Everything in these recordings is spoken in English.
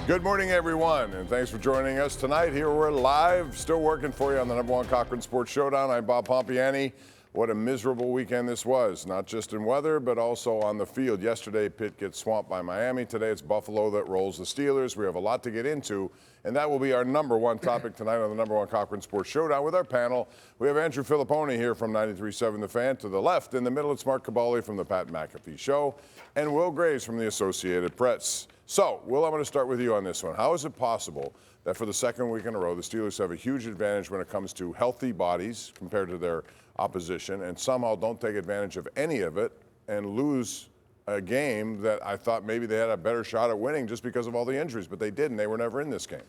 Good morning, everyone, and thanks for joining us tonight. Here we're live, still working for you on the #1 Cochran Sports Showdown. I'm Bob Pompeani. What a miserable weekend this was, not just in weather, but also on the field. Yesterday, Pitt gets swamped by Miami. Today, it's Buffalo that rolls the Steelers. We have a lot to get into, and that will be our #1 topic tonight on the #1 Cochran Sports Showdown with our panel. We have Andrew Fillipponi here from 93.7 The Fan. To the left, in the middle, it's Mark Kaboly from the Pat McAfee Show, and Will Graves from the Associated Press. So, Will, I'm going to start with you on this one. How is it possible that for the second week in a row, the Steelers have a huge advantage when it comes to healthy bodies compared to their opposition, and somehow don't take advantage of any of it and lose a game that I thought maybe they had a better shot at winning just because of all the injuries, but they didn't. They were never in this game.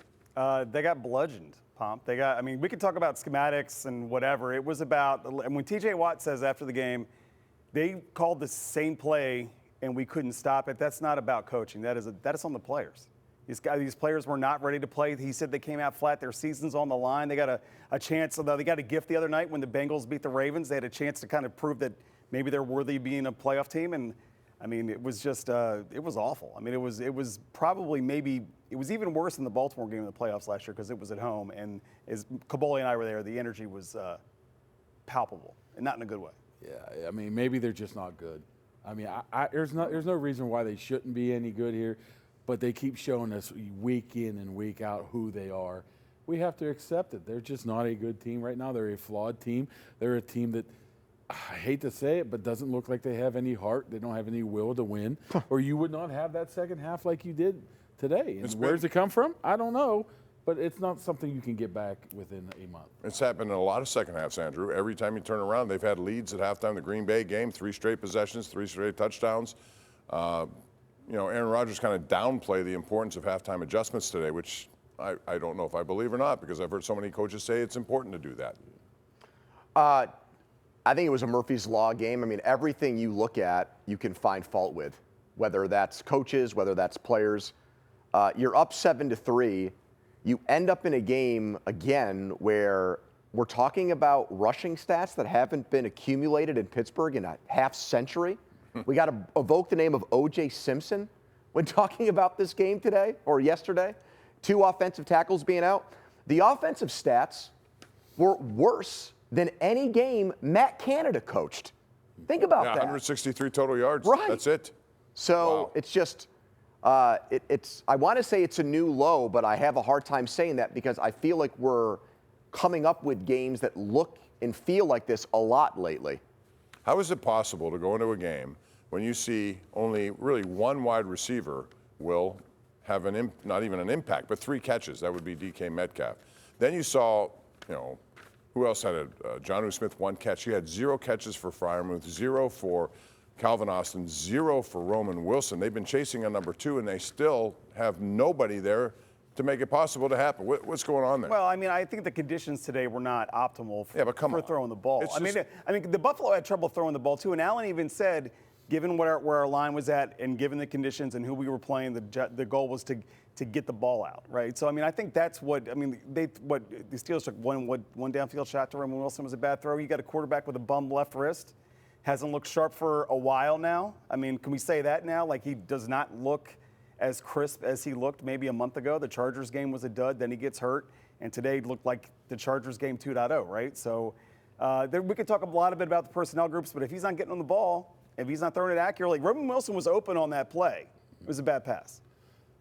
They got bludgeoned, Pomp. I mean, we could talk about schematics and whatever. It was about, and when TJ Watt says after the game, they called the same play and we couldn't stop it. That's not about coaching. That is on the players. These players were not ready to play. He said they came out flat. Their season's on the line. They got a chance. Although they got a gift the other night when the Bengals beat the Ravens. They had a chance to kind of prove that maybe they're worthy of being a playoff team. And I mean, it was just it was awful. I mean, it was probably it was even worse than the Baltimore game in the playoffs last year because it was at home. And as Kaboly and I were there, the energy was palpable and not in a good way. Yeah, I mean, maybe they're just not good. I mean, there's no reason why they shouldn't be any good here, but they keep showing us week in and week out who they are. We have to accept it. They're just not a good team right now. They're a flawed team. They're a team that, I hate to say it, but doesn't look like they have any heart. They don't have any will to win, or you would not have that second half like you did today. And where's it come from? I don't know. But it's not something you can get back within a month. It's happened in a lot of second halves, Andrew. Every time you turn around, they've had leads at halftime. The Green Bay game, 3 straight possessions, 3 straight touchdowns. Aaron Rodgers kind of downplayed the importance of halftime adjustments today, which I don't know if I believe or not, because I've heard so many coaches say it's important to do that. I think it was a Murphy's Law game. I mean, everything you look at, you can find fault with, whether that's coaches, whether that's players. You're up 7-3. You end up in a game, again, where we're talking about rushing stats that haven't been accumulated in Pittsburgh in a half century. We got to evoke the name of O.J. Simpson when talking about this game today or yesterday. 2 offensive tackles being out. The offensive stats were worse than any game Matt Canada coached. Think about that. 163 total yards. Right. That's it. So wow. It's just... I want to say it's a new low, but I have a hard time saying that because I feel like we're coming up with games that look and feel like this a lot lately. How is it possible to go into a game when you see only really one wide receiver will have not even an impact, but 3 catches? That would be DK Metcalf. Then you saw, who else had it? Jonnu Smith, 1 catch. He had 0 catches for Freiermuth, 0 for Calvin Austin, 0 for Roman Wilson. They've been chasing a number 2, and they still have nobody there to make it possible to happen. What's going on there? Well, I mean, I think the conditions today were not optimal for throwing the ball. I mean, the Buffalo had trouble throwing the ball too, and Allen even said, given where our line was at and given the conditions and who we were playing, the goal was to get the ball out, right? So, I mean, I think that's the Steelers took one downfield shot to Roman Wilson was a bad throw. You got a quarterback with a bum left wrist. Hasn't looked sharp for a while now. I mean, can we say that now? Like, he does not look as crisp as he looked maybe a month ago. The Chargers game was a dud, then he gets hurt, and today looked like the Chargers game 2.0, right? So we could talk a lot about the personnel groups, but if he's not getting on the ball, if he's not throwing it accurately, Roman Wilson was open on that play. It was a bad pass.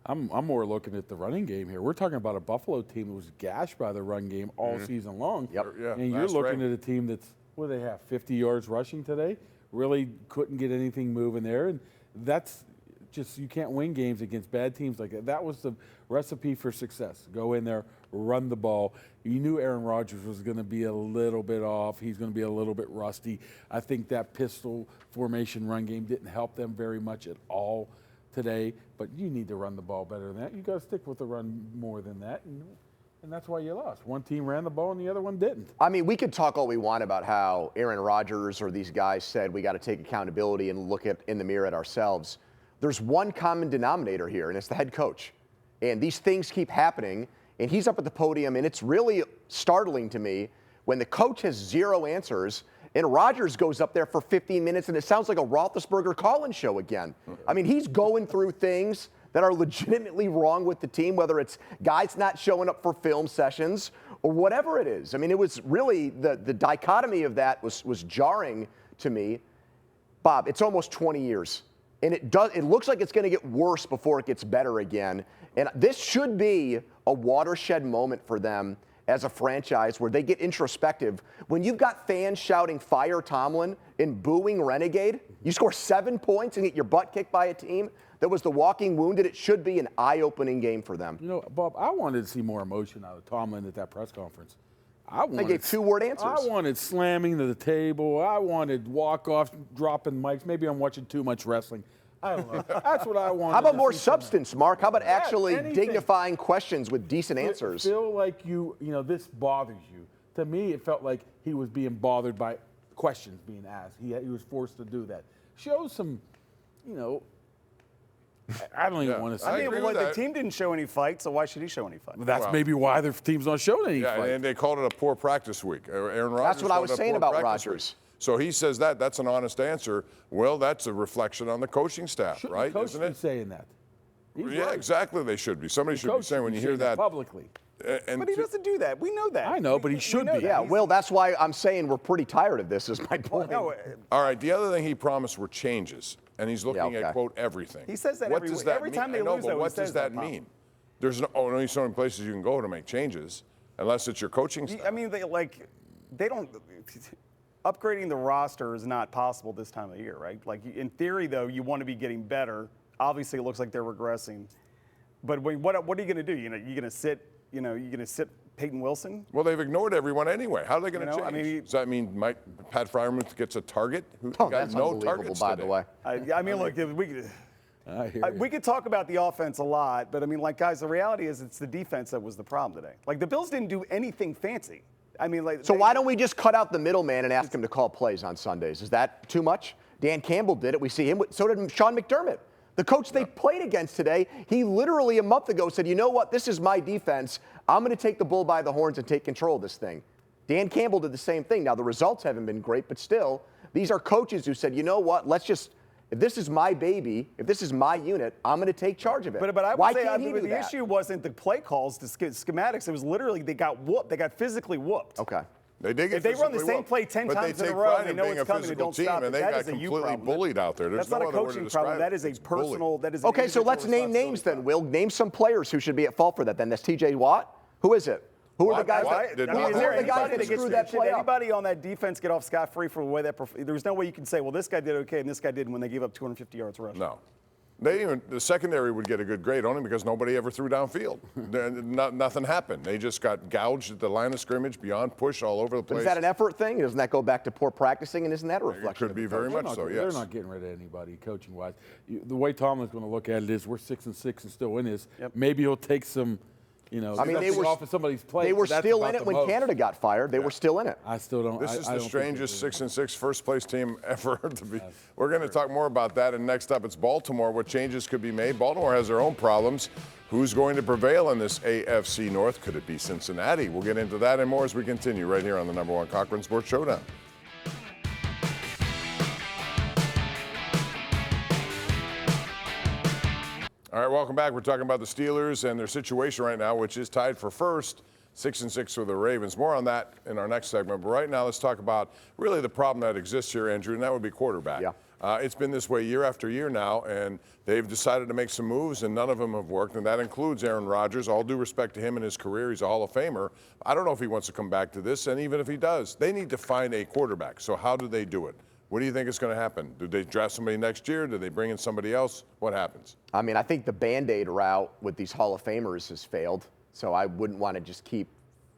I'm more looking at the running game here. We're talking about a Buffalo team that was gashed by the run game all season long. Yep. Yeah, and you're looking at a team that's, what do they have, 50 yards rushing today? Really couldn't get anything moving there. And that's just, you can't win games against bad teams like that. That was the recipe for success. Go in there, run the ball. You knew Aaron Rodgers was going to be a little bit off. He's going to be a little bit rusty. I think that pistol formation run game didn't help them very much at all today. But you need to run the ball better than that. You got to stick with the run more than that. And that's why you lost. One team ran the ball and the other one didn't. I mean, we could talk all we want about how Aaron Rodgers or these guys said we got to take accountability and look in the mirror at ourselves. There's one common denominator here, and it's the head coach. And these things keep happening, and he's up at the podium, and it's really startling to me when the coach has 0 answers and Rodgers goes up there for 15 minutes, and it sounds like a Roethlisberger call-in show again. I mean, he's going through things that are legitimately wrong with the team, whether it's guys not showing up for film sessions or whatever it is. I mean, it was really the dichotomy of that was jarring to me. Bob, it's almost 20 years. And it looks like it's going to get worse before it gets better again. And this should be a watershed moment for them as a franchise where they get introspective. When you've got fans shouting "Fire Tomlin" and booing Renegade, you score 7 points and get your butt kicked by a team that was the walking wounded. It should be an eye-opening game for them. You know, Bob, I wanted to see more emotion out of Tomlin at that press conference. They gave 2-word answers. I wanted slamming to the table. I wanted walk-offs, dropping mics. Maybe I'm watching too much wrestling. I don't know. That's what I wanted. How about to more see substance, Mark? How about actually anything. dignifying questions with decent answers? Feel like this bothers you. To me, it felt like he was being bothered by questions being asked. He was forced to do that. Show some, I don't even want to say. I mean, the team didn't show any fight, so why should he show any fight? That's maybe why their team's not showing any fight. And they called it a poor practice week. Aaron Rodgers. That's what I was saying about Rodgers. Rodgers. So he says that's an honest answer. Well, that's a reflection on the coaching staff, Shouldn't right? the coach Isn't be it? saying that? He's Yeah, right. exactly. They should be. Somebody should be Coach saying when you hear saying that publicly. And But he doesn't do that. We know that. I know, but he should know be. that. Yeah, Will, that's why I'm saying we're pretty tired of this, is my point. No, all right. The other thing he promised were changes, and he's looking okay. at quote everything. He says that what every does week. that Every mean? time they I know, lose, but though, he what does says that that, Pop. mean? There's only so many places you can go to make changes, unless it's your coaching staff. I mean, they don't. Upgrading the roster is not possible this time of year, right? Like in theory, though, you want to be getting better. Obviously, it looks like they're regressing. But what are you going to do? You're going to sit. You're going to sit Peyton Wilson. Well, they've ignored everyone anyway. How are they going to change? I mean, does that mean Pat Freiermuth gets a target? Who Oh, got that's no unbelievable, targets by today? the way. I mean, look, we could talk about the offense a lot, but I mean, guys, the reality is it's the defense that was the problem today. Like the Bills didn't do anything fancy. I mean, So why don't we just cut out the middleman and ask him to call plays on Sundays? Is that too much? Dan Campbell did it. We see him. So did Sean McDermott. The coach they played against today, he literally a month ago said, you know what, this is my defense. I'm going to take the bull by the horns and take control of this thing. Dan Campbell did the same thing. Now, the results haven't been great, but still, these are coaches who said, you know what, if this is my baby, if this is my unit, I'm going to take charge of it. But I would Why say can't he do the that? issue wasn't the play calls, the schematics. It was literally they got whooped. They got physically whooped. Okay. They did get If they run the physically same whooped, play 10 but times they in a take row, pride they in know being it's a coming, they physical don't team, stop it. and they That got is a you completely problem. bullied out there. There's That's no not a other way to coaching describe problem. it. That is a It's bullying. personal. That is an Okay, so let's name individual names then. responsibility. Will name some players who should be at fault for that then. That's TJ Watt. Who is it? Who are the guys Did I Watt mean, is have there any anybody practice that gets screwed that play up? anybody on that defense get off scot-free for the way that there's no way you can say, well, this guy did okay and this guy didn't when they gave up 250 yards rushing. No. The secondary would get a good grade only because nobody ever threw downfield. Nothing happened. They just got gouged at the line of scrimmage, beyond push all over the But place. is that an effort thing? Doesn't that go back to poor practicing? And isn't that a It reflection? could of be the very coach? much so, They're yes. not getting rid of anybody coaching-wise. The way Tomlin's going to look at it is we're 6-6 and still in this. Yep. Maybe he'll take some, I mean, they something were off of somebody's plate. They were but that's still about in it the when most. Canada got fired. They were still in it. I still don't. This I is don't the think strangest they're 6-6 first place team ever to be. We're going to talk more about that. And next up, it's Baltimore. What changes could be made? Baltimore has their own problems. Who's going to prevail in this AFC North? Could it be Cincinnati? We'll get into that and more as we continue right here on the #1 Cochran Sports Showdown. All right, welcome back. We're talking about the Steelers and their situation right now, which is tied for first, 6-6 with the Ravens. More on that in our next segment. But right now, let's talk about really the problem that exists here, Andrew, and that would be quarterback. Yeah. It's been this way year after year now, and they've decided to make some moves, and none of them have worked, and that includes Aaron Rodgers. All due respect to him and his career, he's a Hall of Famer. I don't know if he wants to come back to this, and even if he does, they need to find a quarterback. So how do they do it? What do you think is going to happen? Do they draft somebody next year? Do they bring in somebody else? What happens? I mean, I think the Band-Aid route with these Hall of Famers has failed. So I wouldn't want to just keep,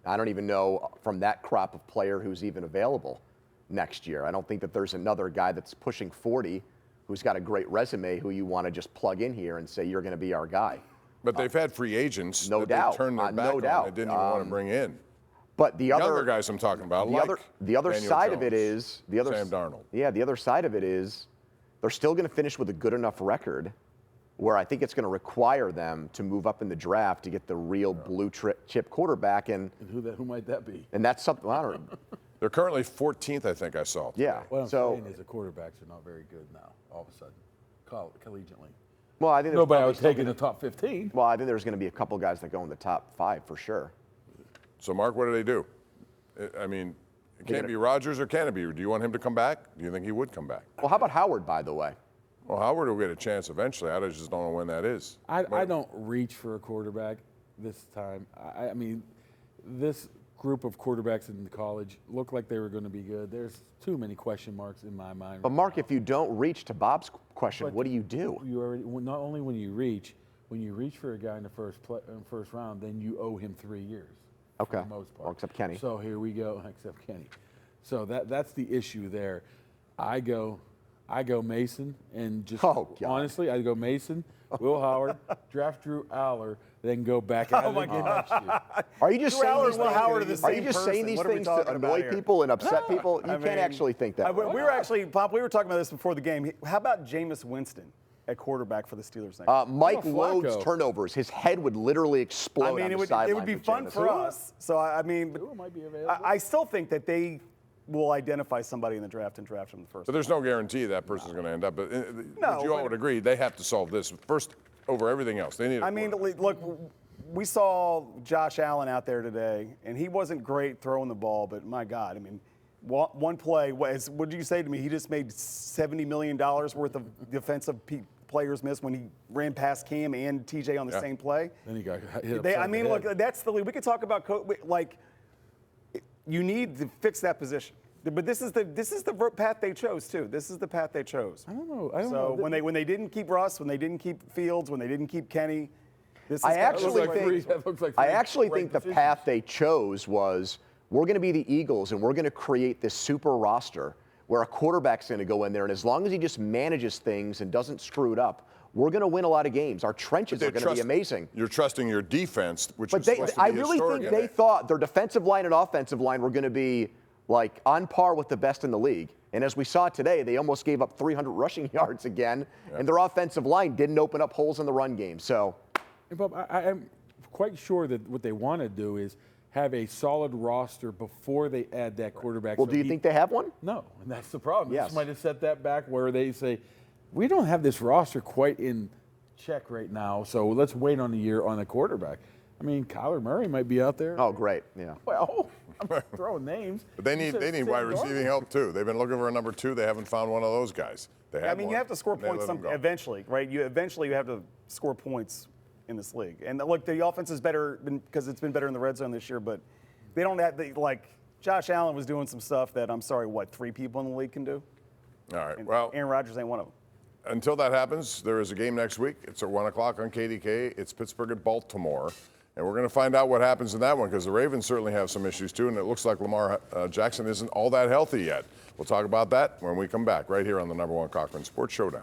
I don't even know from that crop of player who's even available next year. I don't think that there's another guy that's pushing 40 who's got a great resume who you want to just plug in here and say, you're going to be our guy. But they've had free agents no that doubt. they turned their back No on doubt. and didn't even want to bring in. But the Younger other guys I'm talking about, the other Daniel side of it Jones, is Sam Darnold. Yeah, the other side of it is they're still going to finish with a good enough record where I think it's going to require them to move up in the draft to get the real blue chip quarterback. And who might that be? And that's something, I don't know. They're currently 14th, I think I saw. Yeah. What I'm so saying is the quarterbacks are not very good now, all of a sudden, collegiately. Well, I think there's Nobody probably would still take in gonna- the top 15. Well, I think there's going to be a couple guys that go in the top 5 for sure. So, Mark, what do they do? I mean, it can't be Rodgers or can it be? Do you want him to come back? Do you think he would come back? Well, how about Howard, by the way? Well, Howard will get a chance eventually. I just don't know when that is. I don't reach for a quarterback this time. I mean, this group of quarterbacks in college looked like they were going to be good. There's too many question marks in my mind. But Mark, if you don't reach, to Bob's question, But what do you do? You already not only when you reach for a guy in the first round, then you owe him 3 years. Okay. For the most part. Well, except Kenny. So here we go, except Kenny. So that's the issue there. I go Mason, and just Oh, God. honestly, I go Mason, Will Howard, draft Drew Aller, then go back at it again next year. Are you just Drew saying Aller these and Will things? Howard are the Are you same just saying person. these What are we things to talking about annoy here? people and upset people? You I can't mean, actually think that way. We were actually, Pop, we were talking about this before the game. How about Jameis Winston at quarterback for the Steelers next year? Mike Oh, Lode's Flacco. turnovers, his head would literally explode I mean, on it the would sideline be for fun Jameis. for us. So, I mean, Tua might be available. I still think that they will identify somebody in the draft and draft him the first. But there's no guarantee that person's going to end up. But No, you all but- would agree they have to solve this first over everything else. They need. I mean, look, we saw Josh Allen out there today, and he wasn't great throwing the ball, but my God, I mean, one play, what did you say to me? He just made $70 million worth of defensive players miss when he ran past Cam and TJ on the same play. Then he got hit I upside mean, the look, head. that's the league. We could talk about like you need to fix that position. But this is the path they chose too. This is the path they chose. I don't know. I don't So know. when they didn't keep Russ, when they didn't keep Fields, when they didn't keep Kenny, this is I kind of actually like- think that looks like I three actually right think the decisions. path they chose was we're going to be the Eagles and we're going to create this super roster where a quarterback's going to go in there, and as long as he just manages things and doesn't screw it up, we're going to win a lot of games. Our trenches are going to be amazing. You're trusting your defense, which But is supposed to be I really historic. think they thought their defensive line and offensive line were going to be like on par with the best in the league. And as we saw today, they almost gave up 300 rushing yards again, and their offensive line didn't open up holes in the run game. So, Hey, Bob, I'm quite sure that what they want to do is have a solid roster before they add that quarterback. well, So do you think they have one? No, and that's the problem. Yes. This might have set that back where they say, we don't have this roster quite in check right now, so let's wait on a year on a quarterback. I mean, Kyler Murray might be out there. Oh, great. Yeah. Well, I'm throwing names. But they You need said Sam wide Darnold. receiving help too. They've been looking for a number 2. They haven't found one of those guys. They had I mean, one, you have to score and they points let him go. eventually, right? You have to score points in this league. And look, the offense is better because it's been better in the red zone this year, but they don't have like Josh Allen was doing some stuff that I'm sorry, 3 people in the league can do. All right. And Well, Aaron Rodgers ain't one of them. until that happens, there is a game next week. It's at 1 o'clock on KDKA. It's Pittsburgh at Baltimore. And we're going to find out what happens in that one because the Ravens certainly have some issues too, and it looks like Lamar Jackson isn't all that healthy yet. We'll talk about that when we come back right here on the #1 Cochran Sports Showdown.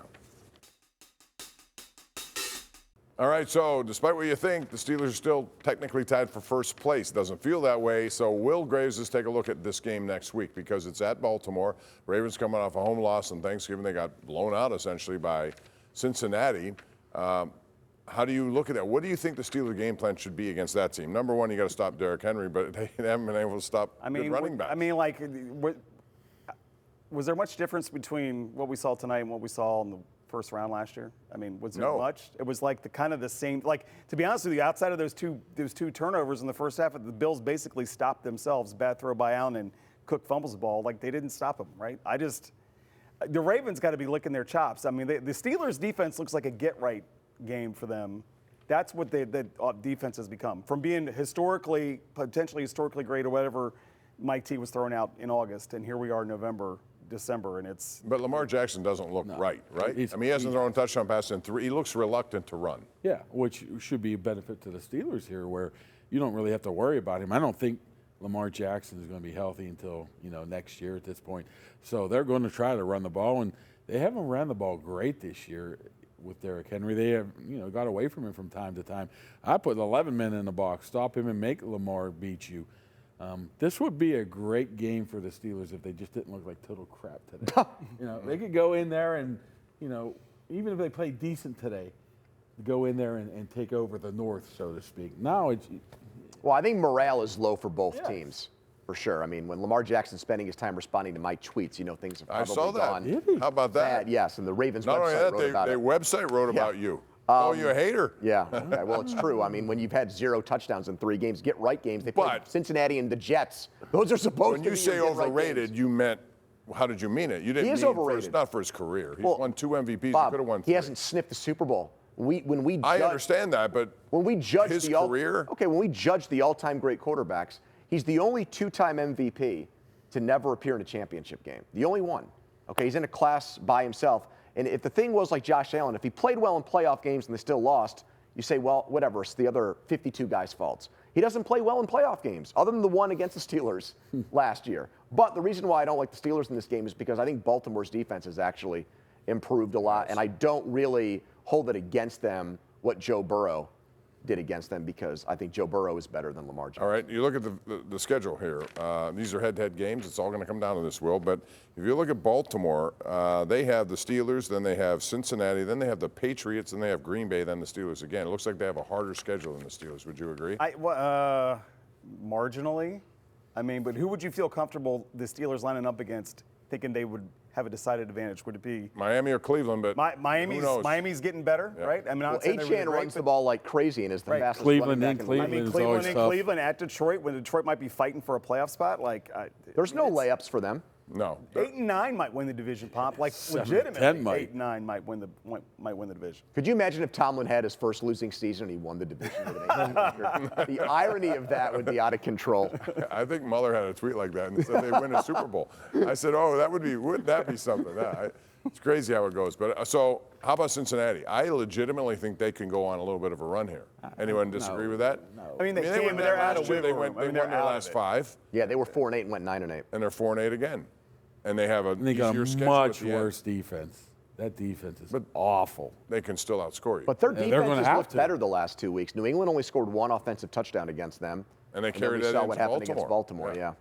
All right, so despite what you think, the Steelers are still technically tied for first place. Doesn't feel that way, so Will Graves, let's take a look at this game next week because it's at Baltimore. Ravens coming off a home loss on Thanksgiving. They got blown out essentially by Cincinnati. How do you look at that? What do you think the Steelers game plan should be against that team? Number one, you got to stop Derrick Henry, but they haven't been able to stop good running backs. I mean, like, was there much difference between what we saw tonight and what we saw in the first round last year? I mean, was there No. much? It was like the same. Like, to be honest with you, outside of those two turnovers in the first half, the Bills basically stopped themselves. Bad throw by Allen and Cook fumbles the ball. Like, they didn't stop him, right? The Ravens got to be licking their chops. I mean, the Steelers' defense looks like a get-right game for them. That's what the defense has become. From being potentially historically great or whatever Mike T was throwing out in August, and here we are November, December, and it's... But Lamar Jackson doesn't look right? I mean, he hasn't thrown a touchdown pass in 3. He looks reluctant to run. Yeah, which should be a benefit to the Steelers here, where you don't really have to worry about him. I don't think Lamar Jackson is going to be healthy until next year at this point. So they're going to try to run the ball, and they haven't ran the ball great this year with Derrick Henry. They have got away from him from time to time. I put 11 men in the box, stop him, and make Lamar beat you. This would be a great game for the Steelers if they just didn't look like total crap today. They could go in there and even if they play decent today, go in there and take over the North, so to speak. Now it's Well, I think morale is low for both teams. for sure. I mean, when Lamar Jackson's spending his time responding to my tweets, you know things have I probably saw that. gone How about that? bad. Yes, and the Ravens Not only website that, wrote about their it. website wrote about you. Oh, you're a hater. Yeah, okay, well, it's true. I mean, when you've had 0 touchdowns in 3 games, get right games. They played But- Cincinnati and the Jets. Those are supposed When to you be say your get right overrated, games. you meant, how did you mean it? You didn't He is mean for overrated. not for his career. He's Well, won 2 MVPs. Bob, he could have won 3. he hasn't sniffed the Super Bowl. When we I judge- understand that, but When we judge his the career. when we judge the all-time great quarterbacks, he's the only 2-time MVP to never appear in a championship game. The only one. Okay, he's in a class by himself. And if the thing was like Josh Allen, if he played well in playoff games and they still lost, you say, well, whatever, it's the other 52 guys' faults. He doesn't play well in playoff games, other than the one against the Steelers last year. But the reason why I don't like the Steelers in this game is because I think Baltimore's defense has actually improved a lot, and I don't really hold it against them what Joe Burrow did against them, because I think Joe Burrow is better than Lamar Jackson. All right, you look at the schedule here. These are head-to-head games. It's all going to come down to this, Will. But if you look at Baltimore, they have the Steelers, then they have Cincinnati, then they have the Patriots, and they have Green Bay, then the Steelers again. It looks like they have a harder schedule than the Steelers. Would you agree? Marginally. I mean, but who would you feel comfortable the Steelers lining up against, thinking they would have a decided advantage? Would it be Miami or Cleveland, but who knows? Miami's getting better, right? I mean, I'm Well, not saying they're really Achane great, runs the but- ball like crazy and is the Right. fastest Cleveland running back in in the league. I mean, Cleveland's Cleveland always and tough. Cleveland at Detroit, when Detroit might be fighting for a playoff spot, like There's no layups for them. No. 8 and 9 might win the division, Pop. Like 7 and legitimately, 10 might. 8 and 9 might win the division. Could you imagine if Tomlin had his first losing season and he won the division with an 8 record? The irony of that would be out of control. I think Mueller had a tweet like that and said they win a Super Bowl. I said, oh, wouldn't that be something? It's crazy how it goes. But so how about Cincinnati? I legitimately think they can go on a little bit of a run here. Anyone disagree with that? No. I mean, they won can, but that they're out last of year. They wiggle won room. I mean, their they're out of last it. 5, Yeah, they were 4-8 and went 9-8. and they're 4-8 again. And they have a And they got easier a schedule much at the end. worse defense. That defense is awful. They can still outscore you. But their Yeah, they're defense gonna has have looked to. better the last 2 weeks. New England only scored 1 offensive touchdown against them. And they then carried we that saw into what happened against Baltimore. Baltimore, yeah.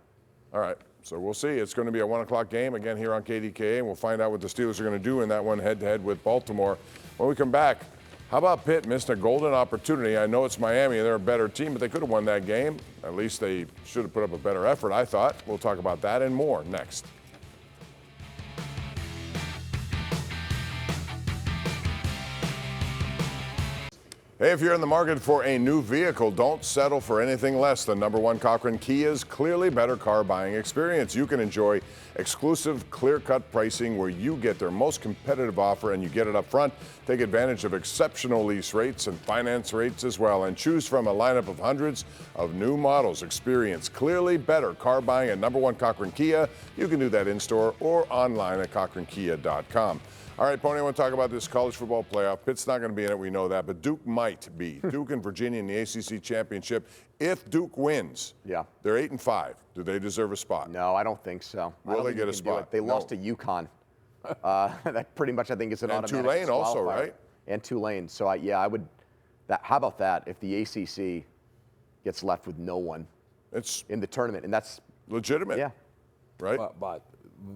All right, so we'll see. It's going to be a 1 o'clock game again here on KDKA, and we'll find out what the Steelers are going to do in that one head-to-head with Baltimore. When we come back, how about Pitt missed a golden opportunity? I know it's Miami, they're a better team, but they could have won that game. At least they should have put up a better effort, I thought. We'll talk about that and more next. Hey, if you're in the market for a new vehicle, don't settle for anything less than #1 Cochran Kia's clearly better car buying experience. You can enjoy exclusive clear-cut pricing where you get their most competitive offer and you get it up front. Take advantage of exceptional lease rates and finance rates as well, and choose from a lineup of hundreds of new models. Experience clearly better car buying at #1 Cochran Kia. You can do that in-store or online at cochrankia.com. All right, Pony, I want to talk about this college football playoff. Pitt's not going to be in it, we know that, but Duke might be. Duke and Virginia in the ACC championship. If Duke wins, Yeah. they're 8-5. Do they deserve a spot? No, I don't think so. I Will don't they think get you a can do spot? it. They No. lost to UConn. That pretty much, I think, is an And automatic Tulane also, disqualifier. right? And Tulane. So, I would. How about that? If the ACC gets left with no one It's in the tournament, and that's legitimate, yeah. right? But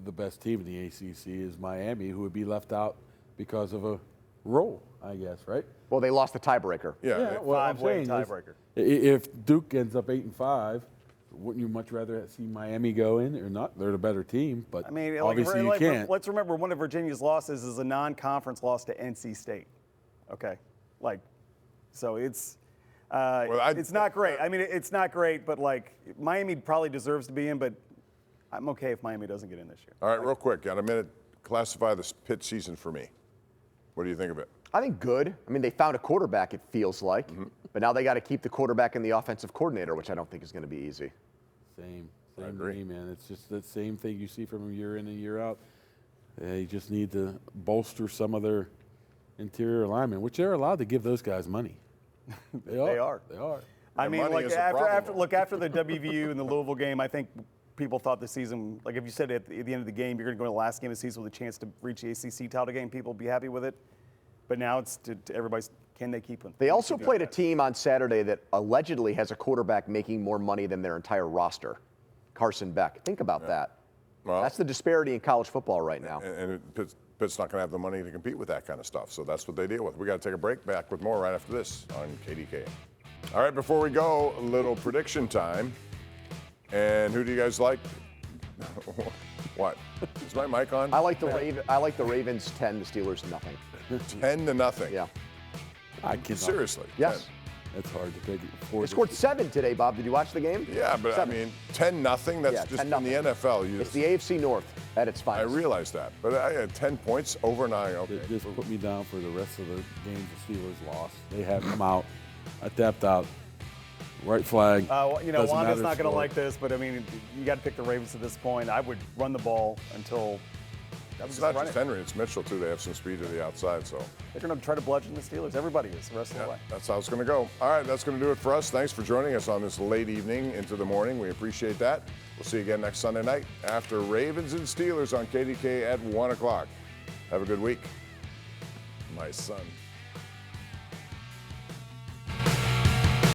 the best team in the ACC is Miami, who would be left out because of a rule, I guess, right? Well, they lost the tiebreaker. Yeah. What I'm Five-way saying is, tiebreaker. If Duke ends up 8-5, wouldn't you much rather see Miami go in or not? They're the better team, but I mean, obviously you can't. Let's remember one of Virginia's losses is a non-conference loss to NC State. Okay, so it's it's not great. I mean, it's not great, but Miami probably deserves to be in, but I'm okay if Miami doesn't get in this year. All right, real quick, got a minute. Classify this Pitt season for me. What do you think of it? I think good. I mean, they found a quarterback, it feels like. But now they got to keep the quarterback and the offensive coordinator, which I don't think is going to be easy. Same agree. to me, man. It's just the same thing you see from year in and year out. They just need to bolster some of their interior linemen, which they're allowed to give those guys money. They are. They are. They are. I And mean, money is a after problem. after the WVU and the Louisville game, I think people thought the season, if you said at the end of the game you're going to go to the last game of the season with a chance to reach the ACC title game, people would be happy with it. But now it's to everybody's, can they keep them? They also played a team on Saturday that allegedly has a quarterback making more money than their entire roster, Carson Beck. Think about that. Well, That's the disparity in college football right now. and Pitt's not going to have the money to compete with that kind of stuff, so that's what they deal with. We got to take a break. Back with more right after this on KDKA. All right, before we go, a little prediction time. And who do you guys like? What? Is my mic on? I like the Ravens 10, the Steelers nothing. 10-0. Yeah. I cannot. Seriously. Yes. 10. That's hard to pick. They scored 7 today, Bob. Did you watch the game? Yeah, but 7. I mean, 10-0. That's Yeah, just 10-0. in the NFL. It's the AFC North at its I finest. realize that, but I had 10 points over 9. Okay. Just put me down for the rest of the games the Steelers lost. They have them out. I tapped out. Right flag. You know, Doesn't Wanda's matter not going to score. like this, but I mean, you got to pick the Ravens at this point. I would run the ball until. It's not just Henry, it's Mitchell, too. They have some speed to the outside, so. They're going to try to bludgeon the Steelers. Everybody is the rest of the Yeah, way. that's how it's going to go. All right, that's going to do it for us. Thanks for joining us on this late evening into the morning. We appreciate that. We'll see you again next Sunday night after Ravens and Steelers on KDKA at 1 o'clock. Have a good week. My son.